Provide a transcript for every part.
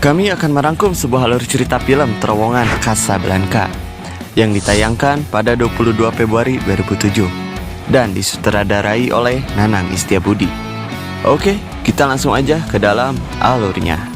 Kami akan merangkum sebuah alur cerita film Terowongan Casablanca yang ditayangkan pada 22 Februari 2007 dan disutradarai oleh Nanang Istiabudi. Oke, kita langsung aja ke dalam alurnya.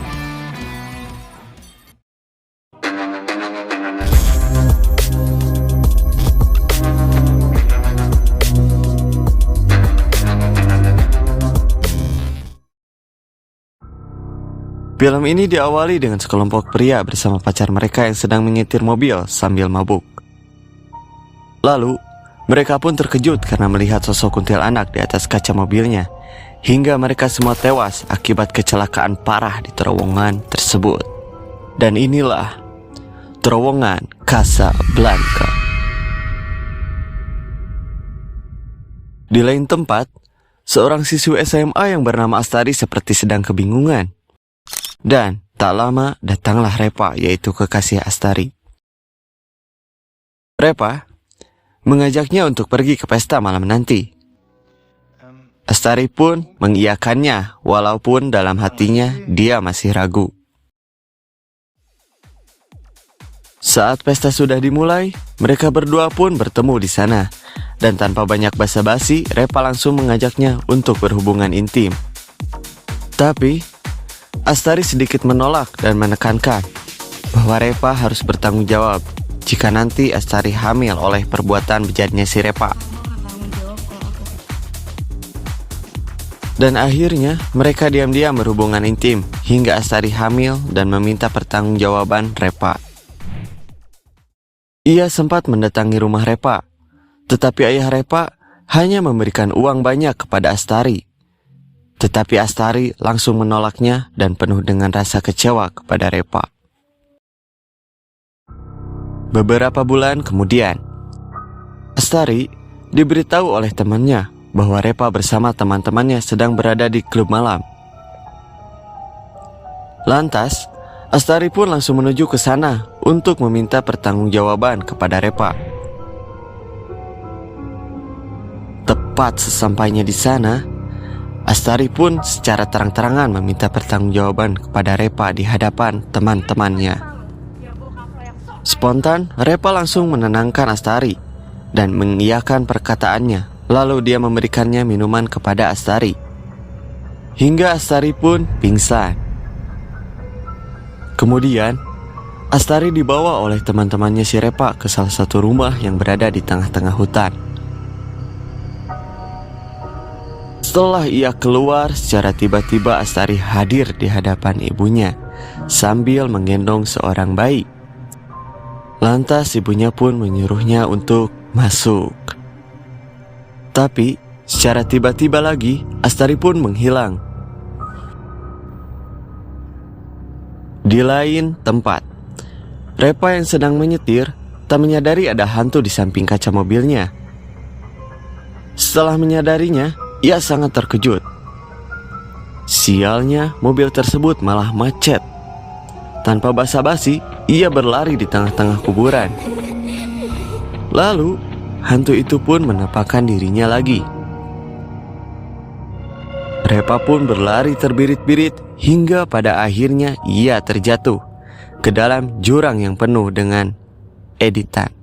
Film ini diawali dengan sekelompok pria bersama pacar mereka yang sedang menyetir mobil sambil mabuk. Lalu, mereka pun terkejut karena melihat sosok kuntilanak di atas kaca mobilnya, hingga mereka semua tewas akibat kecelakaan parah di terowongan tersebut. Dan inilah Terowongan Casablanca. Di lain tempat, seorang siswi SMA yang bernama Astari seperti sedang kebingungan. Dan tak lama datanglah Repa, yaitu kekasih Astari. Repa mengajaknya untuk pergi ke pesta malam nanti. Astari pun mengiyakannya, walaupun dalam hatinya dia masih ragu. Saat pesta sudah dimulai, mereka berdua pun bertemu di sana. Dan tanpa banyak basa-basi, Repa langsung mengajaknya untuk berhubungan intim. Tapi Astari sedikit menolak dan menekankan bahwa Repa harus bertanggung jawab jika nanti Astari hamil oleh perbuatan bejatnya si Repa. Dan akhirnya mereka diam-diam berhubungan intim hingga Astari hamil dan meminta pertanggungjawaban Repa. Ia sempat mendatangi rumah Repa, tetapi ayah Repa hanya memberikan uang banyak kepada Astari. Tetapi Astari langsung menolaknya dan penuh dengan rasa kecewa kepada Repa. Beberapa bulan kemudian, Astari diberitahu oleh temannya bahwa Repa bersama teman-temannya sedang berada di klub malam. Lantas, Astari pun langsung menuju ke sana untuk meminta pertanggungjawaban kepada Repa. Tepat sesampainya di sana, Astari pun secara terang-terangan meminta pertanggungjawaban kepada Repa di hadapan teman-temannya. Spontan, Repa langsung menenangkan Astari dan mengiyakan perkataannya. Lalu dia memberikannya minuman kepada Astari, hingga Astari pun pingsan. Kemudian, Astari dibawa oleh teman-temannya si Repa ke salah satu rumah yang berada di tengah-tengah hutan. Setelah ia keluar, secara tiba-tiba Astari hadir di hadapan ibunya sambil menggendong seorang bayi. Lantas ibunya pun menyuruhnya untuk masuk. Tapi secara tiba-tiba lagi Astari pun menghilang. Di lain tempat, Repa yang sedang menyetir tak menyadari ada hantu di samping kaca mobilnya. Setelah menyadarinya, ia sangat terkejut. Sialnya, mobil tersebut malah macet. Tanpa basa-basi, ia berlari di tengah-tengah kuburan. Lalu, hantu itu pun menampakkan dirinya lagi. Repa pun berlari terbirit-birit hingga pada akhirnya ia terjatuh ke dalam jurang yang penuh dengan editan.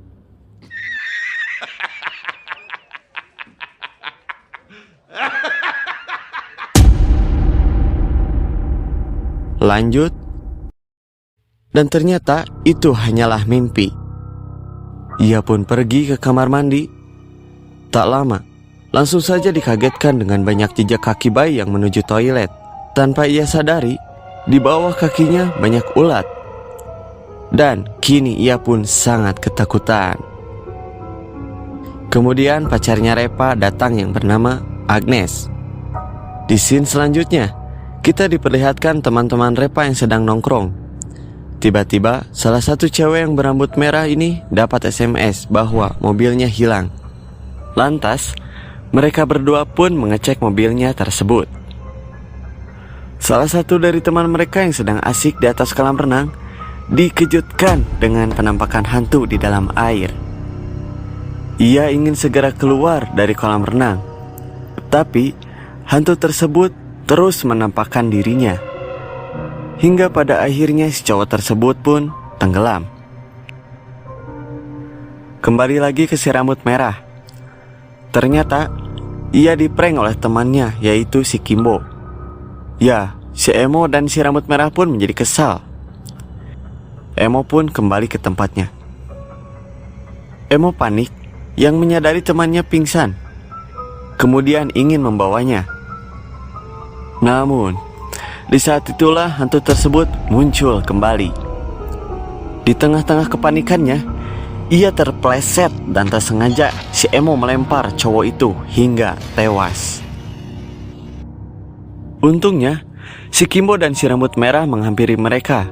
Lanjut, dan ternyata itu hanyalah mimpi. Ia pun pergi ke kamar mandi. Tak lama, langsung saja dikagetkan dengan banyak jejak kaki bayi yang menuju toilet. Tanpa ia sadari, di bawah kakinya banyak ulat. Dan kini ia pun sangat ketakutan. Kemudian pacarnya Repa datang yang bernama Agnes. Di scene selanjutnya, kita diperlihatkan teman-teman Repa yang sedang nongkrong. Tiba-tiba, salah satu cewek yang berambut merah ini dapat SMS bahwa mobilnya hilang. Lantas, mereka berdua pun mengecek mobilnya tersebut. Salah satu dari teman mereka yang sedang asik di atas kolam renang dikejutkan dengan penampakan hantu di dalam air. Ia ingin segera keluar dari kolam renang, tapi hantu tersebut terus menampakkan dirinya. hingga pada akhirnya si cowok tersebut pun tenggelam. Kembali lagi ke si rambut merah. Ternyata ia diprank oleh temannya, yaitu si Kimbo. Ya, si Emo dan si rambut merah pun menjadi kesal. Emo pun kembali ke tempatnya. Emo panik yang menyadari temannya pingsan, kemudian ingin membawanya. Namun, di saat itulah hantu tersebut muncul kembali. Di tengah-tengah kepanikannya, ia terpleset dan tak sengaja si Emo melempar cowok itu hingga tewas. Untungnya, si Kimbo dan si rambut merah menghampiri mereka.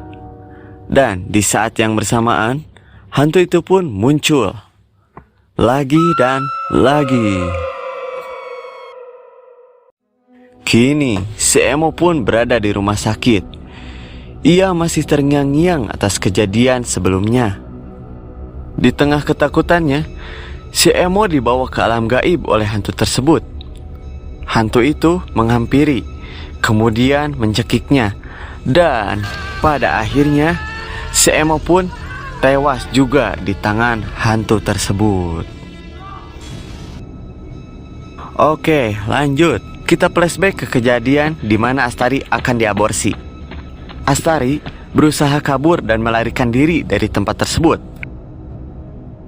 Dan di saat yang bersamaan, hantu itu pun muncul. Lagi dan lagi. Kini, si Emo pun berada di rumah sakit. Ia masih terngiang-ngiang atas kejadian sebelumnya. Di tengah ketakutannya, si Emo dibawa ke alam gaib oleh hantu tersebut. Hantu itu menghampiri, kemudian mencekiknya, dan pada akhirnya si Emo pun tewas juga di tangan hantu tersebut. Oke, lanjut. Kita flashback ke kejadian di mana Astari akan diaborsi. Astari berusaha kabur dan melarikan diri dari tempat tersebut.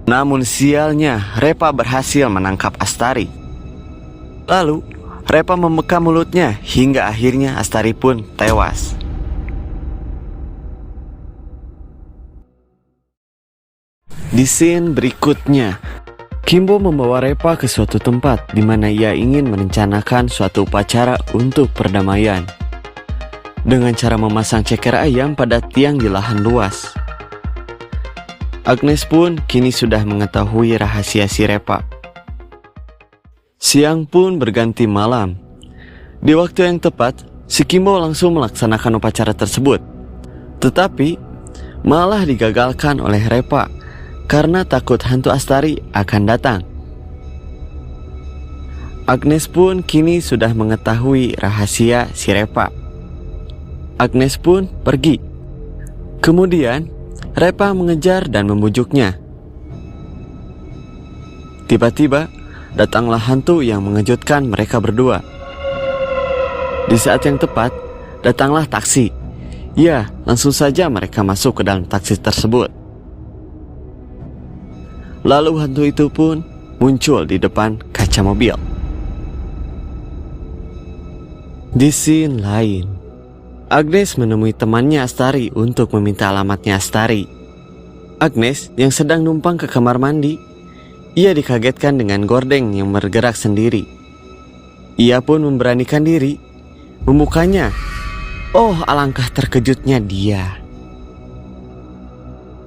Namun sialnya, Repa berhasil menangkap Astari. Lalu, Repa memekam mulutnya hingga akhirnya Astari pun tewas. Di scene berikutnya, Kimbo membawa Repa ke suatu tempat di mana ia ingin merencanakan suatu upacara untuk perdamaian. Dengan cara memasang ceker ayam pada tiang di lahan luas. Agnes pun kini sudah mengetahui rahasia si Repa. Siang pun berganti malam. Di waktu yang tepat, si Kimbo langsung melaksanakan upacara tersebut. Tetapi, malah digagalkan oleh Repa karena takut hantu Astari akan datang. Agnes pun kini sudah mengetahui rahasia si Repa. Agnes pun pergi. Kemudian, Repa mengejar dan membujuknya. Tiba-tiba, datanglah hantu yang mengejutkan mereka berdua. Di saat yang tepat, datanglah taksi. Ya, langsung saja mereka masuk ke dalam taksi tersebut. Lalu hantu itu pun muncul di depan kaca mobil. Di scene lain, Agnes menemui temannya Astari untuk meminta alamatnya Astari. Agnes yang sedang numpang ke kamar mandi, ia dikagetkan dengan gordeng yang bergerak sendiri. Ia pun memberanikan diri membukanya. Oh, alangkah terkejutnya dia.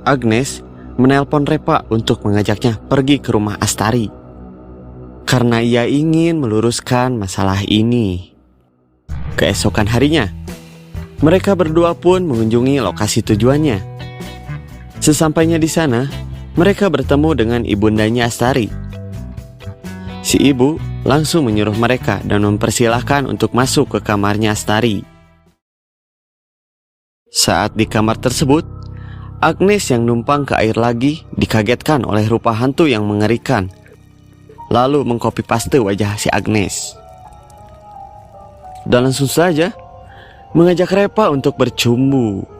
Agnes menelpon Repa untuk mengajaknya pergi ke rumah Astari karena ia ingin meluruskan masalah ini. Keesokan harinya, mereka berdua pun mengunjungi lokasi tujuannya. Sesampainya di sana, mereka bertemu dengan ibundanya Astari. Si ibu langsung menyuruh mereka dan mempersilahkan untuk masuk ke kamarnya Astari. Saat di kamar tersebut, Agnes yang numpang ke air lagi dikagetkan oleh rupa hantu yang mengerikan, lalu mengcopy paste wajah si Agnes. Dan langsung saja mengajak Repa untuk bercumbu.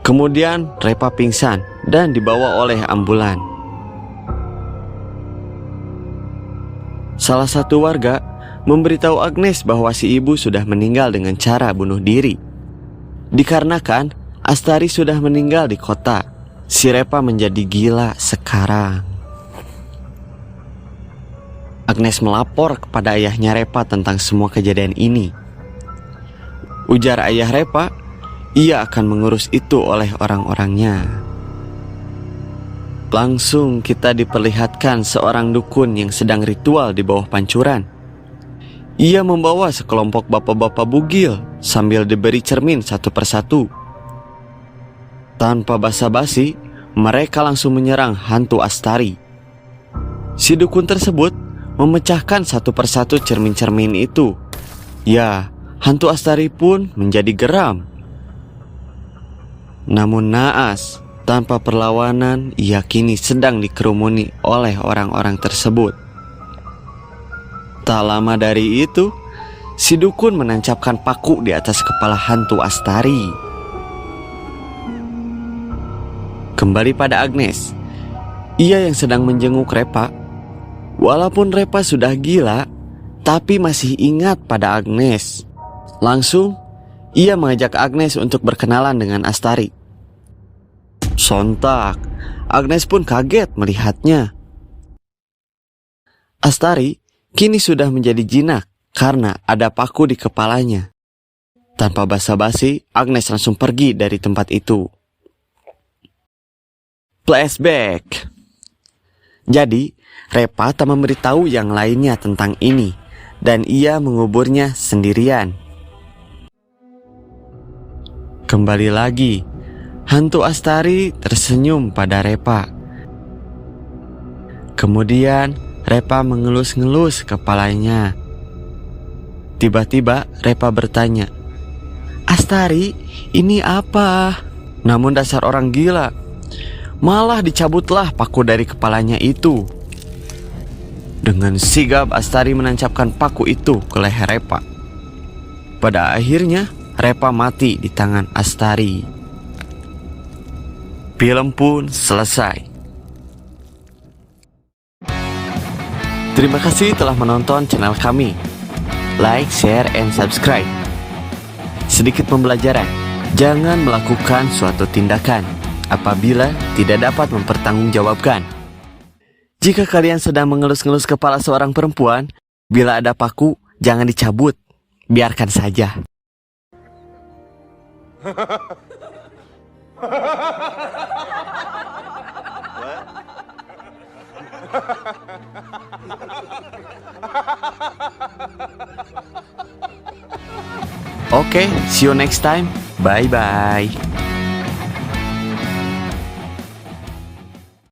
Kemudian Repa pingsan dan dibawa oleh ambulan. Salah satu warga memberitahu Agnes bahwa si ibu sudah meninggal dengan cara bunuh diri. Dikarenakan Astari sudah meninggal di kota, si Repa menjadi gila sekarang. Agnes melapor kepada ayahnya Repa tentang semua kejadian ini. Ujar ayah Repa, ia akan mengurus itu oleh orang-orangnya. Langsung kita diperlihatkan seorang dukun yang sedang ritual di bawah pancuran. Ia membawa sekelompok bapak-bapak bugil sambil diberi cermin satu persatu. Tanpa basa-basi, mereka langsung menyerang hantu Astari. Si dukun tersebut memecahkan satu persatu cermin-cermin itu. Ya, hantu Astari pun menjadi geram. Namun naas, tanpa perlawanan, ia kini sedang dikerumuni oleh orang-orang tersebut. Tak lama dari itu, si dukun menancapkan paku di atas kepala hantu Astari. Kembali pada Agnes. Ia yang sedang menjenguk Repa. Walaupun Repa sudah gila, tapi masih ingat pada Agnes. Langsung, ia mengajak Agnes untuk berkenalan dengan Astari. Sontak, Agnes pun kaget melihatnya. Astari kini sudah menjadi jinak karena ada paku di kepalanya. Tanpa basa-basi, Agnes langsung pergi dari tempat itu. Flashback. Jadi, Repa tak memberitahu yang lainnya tentang ini, dan ia menguburnya sendirian. Kembali lagi, hantu Astari tersenyum pada Repa. Kemudian, Repa mengelus-ngelus kepalanya. Tiba-tiba, Repa bertanya, "Astari, ini apa?" Namun dasar orang gila, malah dicabutlah paku dari kepalanya itu. Dengan sigap Astari menancapkan paku itu ke leher Repa. Pada akhirnya Repa mati di tangan Astari. Film pun selesai. Terima kasih telah menonton channel kami. Like, share, and subscribe. Sedikit pembelajaran. Jangan melakukan suatu tindakan apabila tidak dapat mempertanggungjawabkan. Jika kalian sedang mengelus-ngelus kepala seorang perempuan, bila ada paku, jangan dicabut. Biarkan saja. Oke, see you next time. Bye-bye.